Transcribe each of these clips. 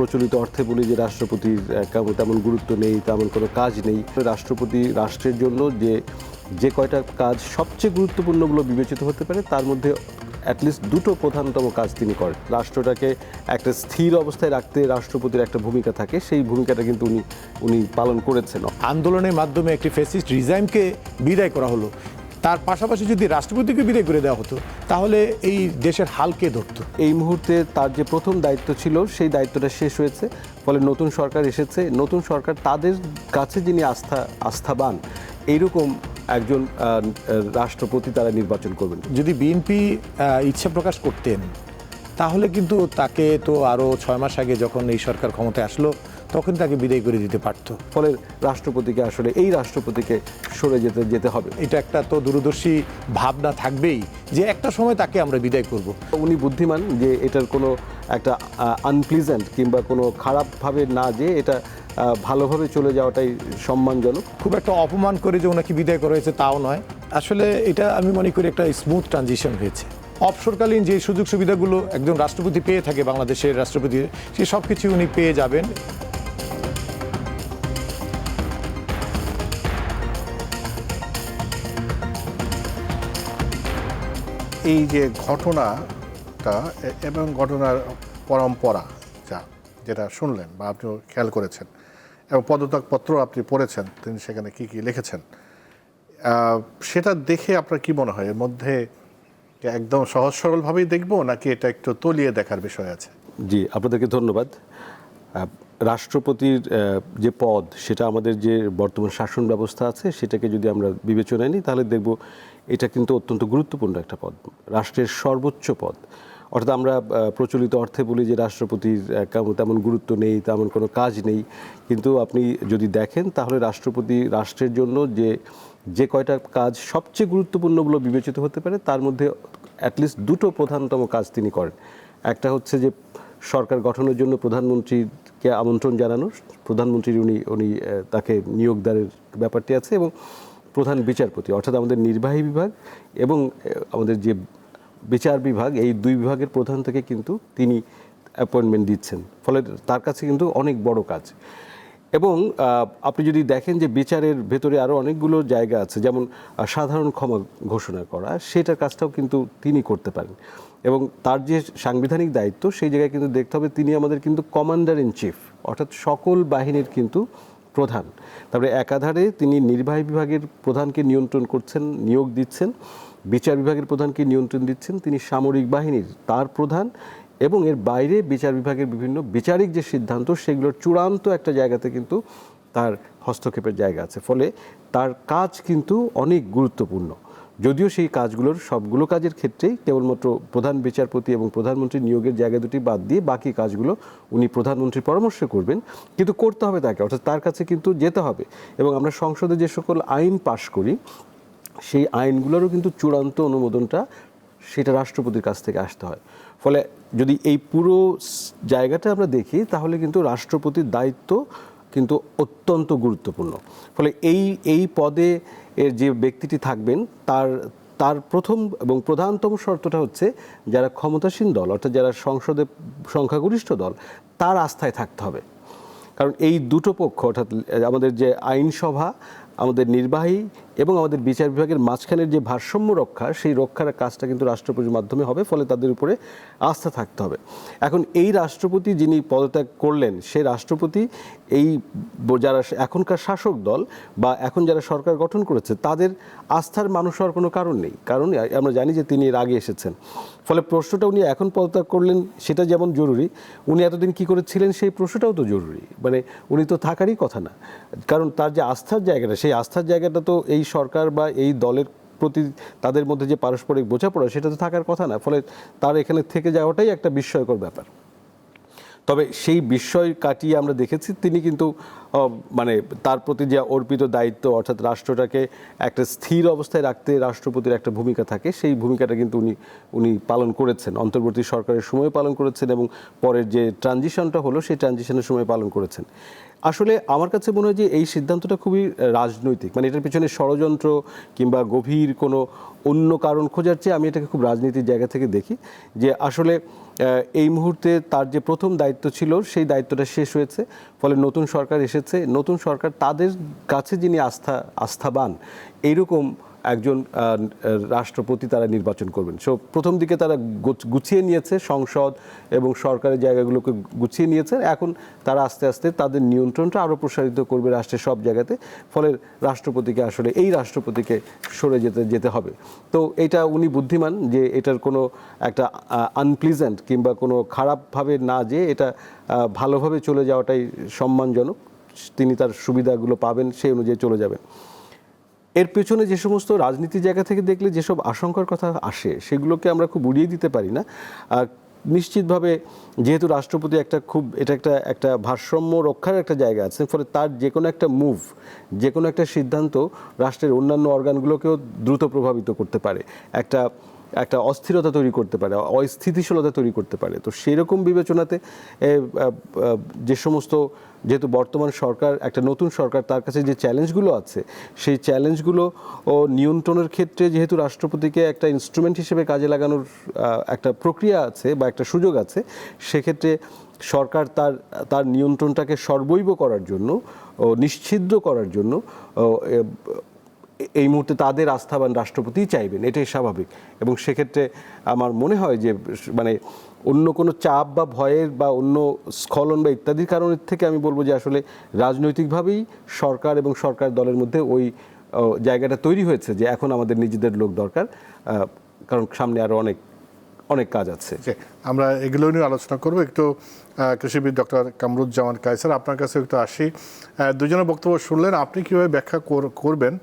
প্রচলিত অর্থে বলি যে রাষ্ট্রপতির তেমন গুরুত্ব নেই, তেমন কোনো কাজ নেই। রাষ্ট্রপতি রাষ্ট্রের জন্য যে কয়টা কাজ সবচেয়ে গুরুত্বপূর্ণগুলো বিবেচিত হতে পারে তার মধ্যে অ্যাটলিস্ট দুটো প্রধানতম কাজ তিনি করেন। রাষ্ট্রটাকে একটা স্থির অবস্থায় রাখতে রাষ্ট্রপতির একটা ভূমিকা থাকে, সেই ভূমিকাটা কিন্তু উনি পালন করেছেন। আন্দোলনের মাধ্যমে একটি ফ্যাসিস্ট রিজাইমকে বিদায় করা হলো, তার পাশাপাশি যদি রাষ্ট্রপতিকে বিদায় করে দেওয়া হতো তাহলে এই দেশের হাল কে ধরত? এই মুহূর্তে তার যে প্রথম দায়িত্ব ছিল সেই দায়িত্বটা শেষ হয়েছে, ফলে নতুন সরকার এসেছে। নতুন সরকার তাদের কাছে যিনি আস্থাবান এইরকম একজন রাষ্ট্রপতি তারা নির্বাচন করবেন। যদি বিএনপি ইচ্ছা প্রকাশ করতেন তাহলে কিন্তু তাকে তো আরও 6 মাস আগে যখন এই সরকার ক্ষমতায় আসলো তখন তাকে বিদায় করে দিতে পারতো। ফলে এই রাষ্ট্রপতিকে সরে যেতে হবে। এটা একটা তো দূরদর্শী ভাবনা থাকবেই যে একটা সময় তাকে আমরা বিদায় করব। উনি বুদ্ধিমান যে এটার কোনো একটা আনপ্লিজেন্ট কিংবা কোনো খারাপভাবে না, যে এটা ভালোভাবে চলে যাওয়াটাই সম্মানজনক। খুব একটা অপমান করে যে ওনাকে বিদায় করা হয়েছে তাও নয়, আসলে এটা আমি মনে করি একটা স্মুথ ট্রানজিশন হয়েছে। অবসরকালীন যে সুযোগ সুবিধাগুলো একজন রাষ্ট্রপতি পেয়ে থাকে, বাংলাদেশের রাষ্ট্রপতি, সে সব কিছু উনি পেয়ে যাবেন। এই যে ঘটনাটা এবং ঘটনার পরম্পরা যেটা শুনলেন বা আপনি খেয়াল করেছেন এবং পদত্যাগপত্র আপনি পড়েছেন, তিনি সেখানে কি কি লিখেছেন, সেটা দেখে আপনার কি মনে হয় এর মধ্যে একদম সহজ সরলভাবেই দেখবো নাকি এটা একটু তলিয়ে দেখার বিষয় আছে? জি, আপনাদেরকে ধন্যবাদ। রাষ্ট্রপতির যে পদ, সেটা আমাদের যে বর্তমান শাসন ব্যবস্থা আছে সেটাকে যদি আমরা বিবেচনায় নিই তাহলে দেখব এটা কিন্তু অত্যন্ত গুরুত্বপূর্ণ একটা পদ, রাষ্ট্রের সর্বোচ্চ পদ। অর্থাৎ আমরা প্রচলিত অর্থে বলি যে রাষ্ট্রপতির তেমন গুরুত্ব নেই, তেমন কোনো কাজ নেই, কিন্তু আপনি যদি দেখেন তাহলে রাষ্ট্রপতি রাষ্ট্রের জন্য যে কয়টা কাজ সবচেয়ে গুরুত্বপূর্ণগুলো বিবেচিত হতে পারে তার মধ্যে অ্যাটলিস্ট দুটো প্রধানতম কাজ তিনি করেন। একটা হচ্ছে যে সরকার গঠনের জন্য প্রধানমন্ত্রীকে আমন্ত্রণ জানানো, প্রধানমন্ত্রীর উনি তাকে নিয়োগ দেওয়ার ব্যাপারটি আছে, এবং প্রধান বিচারপতি অর্থাৎ আমাদের নির্বাহী বিভাগ এবং আমাদের যে বিচার বিভাগ, এই দুই বিভাগের প্রধান থেকে কিন্তু তিনি অ্যাপয়েন্টমেন্ট দিচ্ছেন, ফলে তার কাছে কিন্তু অনেক বড় কাজ। এবং আপনি যদি দেখেন যে বিচারের ভেতরে আরও অনেকগুলো জায়গা আছে, যেমন সাধারণ ক্ষমা ঘোষণা করা, সেটার কাজটাও কিন্তু তিনি করতে পারেন। এবং তার যে সাংবিধানিক দায়িত্ব সেই জায়গায় কিন্তু দেখতে হবে তিনি আমাদের কিন্তু কমান্ডার ইন চিফ, অর্থাৎ সকল বাহিনীর কিন্তু প্রধান। তারপরে একাধারে তিনি নির্বাহী বিভাগের প্রধানকে নিয়ন্ত্রণ করছেন, নিয়োগ দিচ্ছেন, বিচার বিভাগের প্রধানকে নিয়ন্ত্রণ দিচ্ছেন, তিনি সামরিক বাহিনীর তার প্রধান, এবং এর বাইরে বিচার বিভাগের বিভিন্ন বিচারিক যে সিদ্ধান্ত সেগুলোর চূড়ান্ত একটা জায়গাতে কিন্তু তার হস্তক্ষেপের জায়গা আছে। ফলে তার কাজ কিন্তু অনেক গুরুত্বপূর্ণ, যদিও সেই কাজগুলোর সবগুলো কাজের ক্ষেত্রেই কেবলমাত্র প্রধান বিচারপতি এবং প্রধানমন্ত্রী নিয়োগের জায়গা দুটি বাদ দিয়ে বাকি কাজগুলো উনি প্রধানমন্ত্রীর পরামর্শ করবেন, কিন্তু করতে হবে তাকে, অর্থাৎ তার কাছে কিন্তু যেতে হবে। এবং আমরা সংসদে যে সকল আইন পাশ করি সেই আইনগুলোরও কিন্তু চূড়ান্ত অনুমোদনটা সেটা রাষ্ট্রপতির কাছ থেকে আসতে হয়। ফলে যদি এই পুরো জায়গাটা আমরা দেখি তাহলে কিন্তু রাষ্ট্রপতির দায়িত্ব কিন্তু অত্যন্ত গুরুত্বপূর্ণ। ফলে এই পদে এর যে ব্যক্তিটি থাকবেন তার প্রথম এবং প্রধানতম শর্তটা হচ্ছে যারা ক্ষমতাসীন দল, অর্থাৎ যারা সংসদে সংখ্যাগরিষ্ঠ দল, তার আস্থায় থাকতে হবে। কারণ এই দুটো পক্ষ, অর্থাৎ আমাদের যে আইনসভা, আমাদের নির্বাহী এবং আমাদের বিচার বিভাগের মাঝখানের যে ভারসাম্য রক্ষা, সেই রক্ষার কাজটা কিন্তু রাষ্ট্রপতির মাধ্যমে হবে, ফলে তাদের উপরে আস্থা থাকতে হবে। এখন এই রাষ্ট্রপতি যিনি পদত্যাগ করলেন, সেই রাষ্ট্রপতি যারা এখনকার শাসক দল বা এখন যারা সরকার গঠন করেছে তাদের আস্থার মানুষ হওয়ার কোনো কারণ নেই, কারণ আমরা জানি যে তিনি এর আগে এসেছেন। ফলে প্রশ্নটা উনি এখন পদত্যাগ করলেন সেটা যেমন জরুরি, উনি এতদিন কী করেছিলেন সেই প্রশ্নটাও তো জরুরি। মানে উনি তো থাকারই কথা না, কারণ তার যে আস্থার জায়গাটা, সেই আস্থার জায়গাটা তো এই সরকার বা এই দলের প্রতি তাদের মধ্যে যে পারস্পরিক বোঝাপড়া সেটা তো থাকার কথা না। ফলে তার এখানে থেকে যাওয়াটাই একটা বিস্ময়কর ব্যাপার। তবে সেই বিস্ময় কাটিয়ে আমরা দেখেছি তিনি কিন্তু মানে তার প্রতি যে অর্পিত দায়িত্ব, অর্থাৎ রাষ্ট্রটাকে একটা স্থির অবস্থায় রাখতে রাষ্ট্রপতির একটা ভূমিকা থাকে, সেই ভূমিকাটা কিন্তু উনি পালন করেছেন, অন্তর্বর্তী সরকারের সময় পালন করেছেন, এবং পরের যে ট্রানজিশনটা হলো সেই ট্রানজিশনের সময় পালন করেছেন। আসলে আমার কাছে মনে হয় যে এই সিদ্ধান্তটা খুবই রাজনৈতিক, মানে এটার পিছনে ষড়যন্ত্র কিংবা গভীর কোনো অন্য কারণ খোঁজার চেয়ে আমি এটাকে খুব রাজনীতির জায়গা থেকে দেখি। যে আসলে এই মুহূর্তে তার যে প্রথম দায়িত্ব ছিল সেই দায়িত্বটা শেষ হয়েছে, ফলে নতুন সরকার এসেছে। নতুন সরকার তাদের কাছে যিনি আস্থাবান এইরকম একজন রাষ্ট্রপতি তারা নির্বাচন করবেন। সো প্রথম দিকে তারা গুছিয়ে নিয়েছে, সংসদ এবং সরকারের জায়গাগুলোকে গুছিয়ে নিয়েছে। এখন তারা আস্তে আস্তে তাদের নিয়ন্ত্রণটা আরও প্রসারিত করবে রাষ্ট্রের সব জায়গাতে। ফলে রাষ্ট্রপতিকে আসলে এই রাষ্ট্রপতিকে সরে যেতে হবে। তো এটা উনি বুদ্ধিমান যে এটার কোনো একটা আনপ্লিজেন্ট কিংবা কোনো খারাপভাবে না, যে এটা ভালোভাবে চলে যাওয়াটাই সম্মানজনক। তিনি তার সুবিধাগুলো পাবেন, সেই অনুযায়ী চলে যাবেন। এর পেছনে যে সমস্ত রাজনীতি জায়গা থেকে দেখলে যেসব আশঙ্কার কথা আসে সেগুলোকে আমরা খুব উড়িয়ে দিতে পারি না। নিশ্চিতভাবে যেহেতু রাষ্ট্রপতি এটা একটা ভারসাম্য রক্ষার একটা জায়গা আছে, ফলে তার যে কোনো একটা মুভ, যে কোনো একটা সিদ্ধান্ত রাষ্ট্রের অন্যান্য অর্গানগুলোকেও দ্রুত প্রভাবিত করতে পারে, একটা অস্থিরতা তৈরি করতে পারে, অস্থিতিশীলতা তৈরি করতে পারে। তো সেরকম বিবেচনাতে যে সমস্ত, যেহেতু বর্তমান সরকার একটা নতুন সরকার, তার কাছে যে চ্যালেঞ্জগুলো আছে সেই চ্যালেঞ্জগুলো ও নিয়ন্ত্রণের ক্ষেত্রে যেহেতু রাষ্ট্রপতিকে একটা ইনস্ট্রুমেন্ট হিসেবে কাজে লাগানোর একটা প্রক্রিয়া আছে বা একটা সুযোগ আছে, সেক্ষেত্রে সরকার তার নিয়ন্ত্রণটাকে সর্বৈব করার জন্য ও নিশ্ছিদ্র করার জন্য এই মুহূর্তে তাদের আস্থাবান রাষ্ট্রপতিই চাইবেন, এটাই স্বাভাবিক। এবং সেক্ষেত্রে আমার মনে হয় যে মানে অন্য কোনো চাপ বা ভয়ের বা অন্য স্খলন বা ইত্যাদির কারণের থেকে আমি বলবো যে আসলে রাজনৈতিকভাবেই সরকার এবং সরকার দলের মধ্যে ওই জায়গাটা তৈরি হয়েছে যে এখন আমাদের নিজেদের লোক দরকার, কারণ সামনে আরও অনেক কাজ আছে। আমরা এগুলো নিয়ে আলোচনা করবো একটু। কৃষিবিদ ডক্টর কামরুজ্জামান কায়সার, আপনার কাছে একটু আসি। দুজনের বক্তব্য শুনলেন, আপনি কীভাবে ব্যাখ্যা করবেন?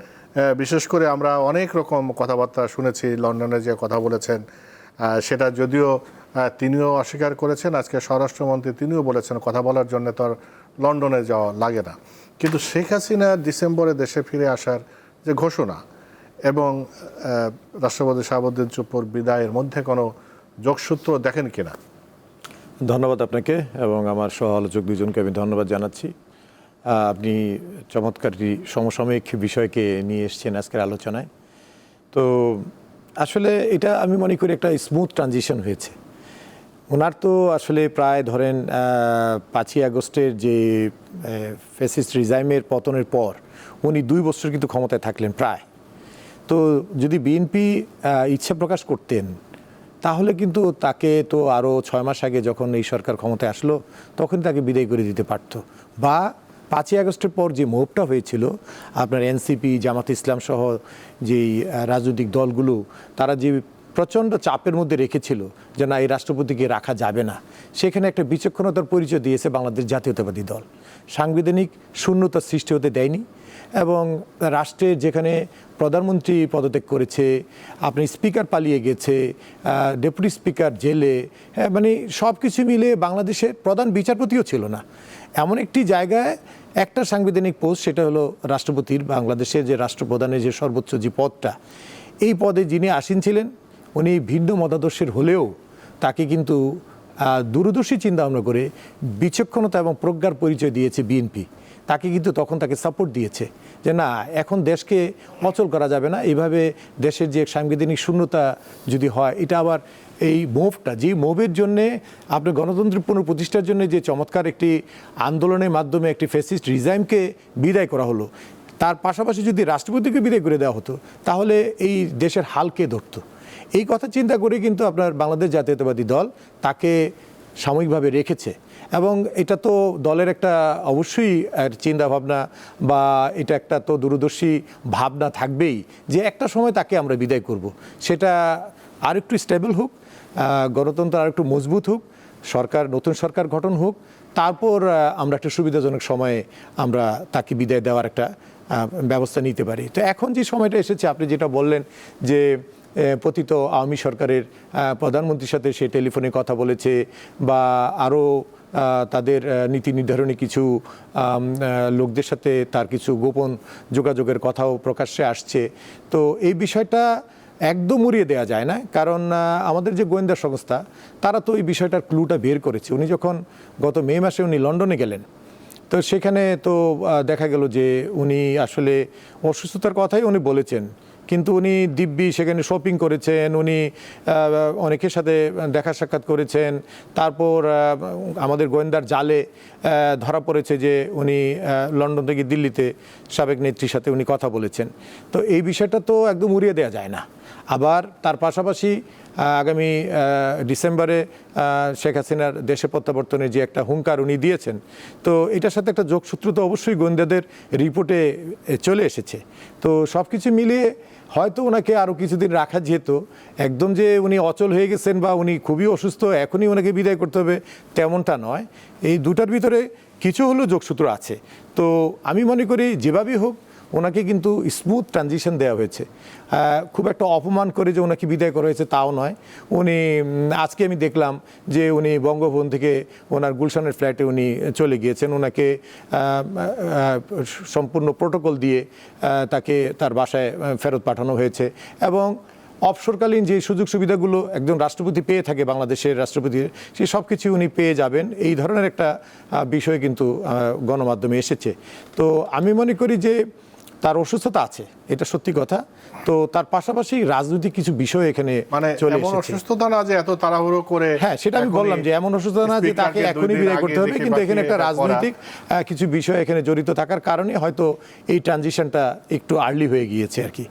বিশেষ করে আমরা অনেক রকম কথাবার্তা শুনেছি, লন্ডনে যে কথা বলেছেন সেটা যদিও তিনিও অস্বীকার করেছেন, আজকে স্বরাষ্ট্রমন্ত্রী তিনিও বলেছেন কথা বলার জন্য তো আর লন্ডনে যাওয়া লাগে না। কিন্তু শেখ হাসিনা ডিসেম্বরে দেশে ফিরে আসার যে ঘোষণা এবং রাষ্ট্রপতি শাহাবুদ্দিন চুপ্পুর বিদায়ের মধ্যে কোনো যোগসূত্র দেখেন কিনা? ধন্যবাদ আপনাকে এবং আমার সহ আলোচক দুজনকে আমি ধন্যবাদ জানাচ্ছি। আপনি চমৎকারী সমসাময়িক বিষয়কে নিয়ে এসেছেন আজকের আলোচনায়। তো আসলে এটা আমি মনে করি একটা স্মুথ ট্রানজিশন হয়েছে। ওনার তো আসলে প্রায় ধরেন 5ই আগস্টের যে ফ্যাসিস্ট রিজাইমের পতনের পর উনি 2 বছর কিন্তু ক্ষমতায় থাকলেন প্রায়। তো যদি বিএনপি ইচ্ছা প্রকাশ করতেন তাহলে কিন্তু তাকে তো আরও 6 মাস আগে যখন এই সরকার ক্ষমতায় আসলো তখন তাকে বিদায় করে দিতে পারতো, বা 5ই আগস্টের পর যে মুভটা হয়েছিল আপনার এনসিপি, জামাত ইসলাম সহ যেই রাজনৈতিক দলগুলো তারা যে প্রচণ্ড চাপের মধ্যে রেখেছিল যে না এই রাষ্ট্রপতিকে রাখা যাবে না, সেখানে একটা বিচক্ষণতার পরিচয় দিয়েছে বাংলাদেশ জাতীয়তাবাদী দল। সাংবিধানিক শূন্যতার সৃষ্টি হতে দেয়নি এবং রাষ্ট্রের যেখানে প্রধানমন্ত্রী পদত্যাগ করেছে, আপনি স্পিকার পালিয়ে গেছে, ডেপুটি স্পিকার জেলে, মানে সব কিছু মিলে বাংলাদেশের প্রধান বিচারপতিও ছিল না এমন একটি জায়গায় একটা সাংবিধানিক পোস্ট, সেটা হলো রাষ্ট্রপতির, বাংলাদেশের যে রাষ্ট্রপ্রধানের যে সর্বোচ্চ যে পদটা, এই পদে যিনি আসীন ছিলেন উনি ভিন্ন মতাদর্শের হলেও তাকে কিন্তু দূরদর্শী চিন্তা ভাবনা করে বিচক্ষণতা এবং প্রজ্ঞার পরিচয় দিয়েছে বিএনপি। তাকে কিন্তু তখন তাকে সাপোর্ট দিয়েছে যে না এখন দেশকে অচল করা যাবে না, এইভাবে দেশের যে সাংবিধানিক শূন্যতা যদি হয়, এটা আবার এই মুভটা, যে মুভের জন্যে আপনার গণতন্ত্রের পুনঃপ্রতিষ্ঠার জন্য যে চমৎকার একটি আন্দোলনের মাধ্যমে একটি ফ্যাসিস্ট রিজাইমকে বিদায় করা হলো, তার পাশাপাশি যদি রাষ্ট্রপতিকে বিদায় করে দেওয়া হতো তাহলে এই দেশের হাল কে ধরতো? এই কথা চিন্তা করে কিন্তু আপনার বাংলাদেশ জাতীয়তাবাদী দল তাকে সাময়িকভাবে রেখেছে। এবং এটা তো দলের একটা অবশ্যই চিন্তা ভাবনা বা এটা একটা তো দূরদর্শী ভাবনা থাকবেই যে একটা সময় তাকে আমরা বিদায় করব, সেটা আরেকটু স্টেবল হোক, গণতন্ত্র আরেকটু মজবুত হোক, সরকার নতুন সরকার গঠন হোক, তারপর আমরা একটা সুবিধাজনক সময়ে আমরা তাকে বিদায় দেওয়ার একটা ব্যবস্থা নিতে পারি। তো এখন যে সময়টা এসেছে, আপনি যেটা বললেন যে পতিত আওয়ামী সরকারের প্রধানমন্ত্রীর সাথে সে টেলিফোনে কথা বলেছে বা আরও তাদের নীতি নির্ধারণী কিছু লোকদের সাথে তার কিছু গোপন যোগাযোগের কথাও প্রকাশ্যে আসছে। তো এই বিষয়টা একদম উড়িয়ে দেওয়া যায় না, কারণ আমাদের যে গোয়েন্দা সংস্থা তারা তো এই বিষয়টার ক্লুটা বের করেছে। উনি যখন গত মে মাসে উনি লন্ডনে গেলেন, তো সেখানে তো দেখা গেল যে উনি আসলে অসুস্থতার কথাই উনি বলেছেন কিন্তু উনি দিব্যি সেখানে শপিং করেছেন, উনি অনেকের সাথে দেখা সাক্ষাৎ করেছেন। তারপর আমাদের গোয়েন্দার জালে ধরা পড়েছে যে উনি লন্ডন থেকে দিল্লিতে সাবেক নেত্রীর সাথে উনি কথা বলেছেন। তো এই বিষয়টা তো একদম উড়িয়ে দেওয়া যায় না। আবার তার পাশাপাশি আগামী ডিসেম্বরে শেখ হাসিনার দেশে প্রত্যাবর্তনের যে একটা হুঙ্কার উনি দিয়েছেন, তো এটার সাথে একটা যোগসূত্র তো অবশ্যই গোয়েন্দাদের রিপোর্টে চলে এসেছে। তো সব কিছু মিলিয়ে হয়তো ওনাকে আরও কিছুদিন রাখা যেত। একদম যে উনি অচল হয়ে গেছেন বা উনি খুবই অসুস্থ এখনই ওনাকে বিদায় করতে হবে তেমনটা নয়। এই দুটার ভিতরে কিছু হলেও যোগসূত্র আছে। তো আমি মনে করি যেভাবেই হোক ওনাকে কিন্তু স্মুথ ট্রানজিশন দেওয়া হয়েছে। খুব একটা অপমান করে যে ওনাকে বিদায় করা হয়েছে তাও নয়। উনি আজকে আমি দেখলাম যে উনি বঙ্গভবন থেকে ওনার গুলশানের ফ্ল্যাটে উনি চলে গিয়েছেন। ওনাকে সম্পূর্ণ প্রোটোকল দিয়ে তাকে তার বাসায় ফেরত পাঠানো হয়েছে। এবং অবসরকালীন যে সুযোগ সুবিধাগুলো একজন রাষ্ট্রপতি পেয়ে থাকে, বাংলাদেশের রাষ্ট্রপতির, সেই সব কিছু উনি পেয়ে যাবেন, এই ধরনের একটা বিষয় কিন্তু গণমাধ্যমে এসেছে। তো আমি মনে করি যে তার অসুস্থতা আছে, এটা সত্যি কথা। তো তার পাশাপাশি রাজনৈতিক কিছু বিষয় এখানে মানে চলে এমন এসেছে। অসুস্থতা না যে এত তাড়াহুড়ো করে, হ্যাঁ সেটা আমি বললাম যে এমন অসুস্থতা না যে তাকে এখনই বিদায় করতে হবে, কিন্তু এখানে একটা রাজনৈতিক কিছু বিষয় এখানে জড়িত থাকার কারণে হয়তো এই ট্রানজিশনটা একটু আর্লি হয়ে গিয়েছে আর কি।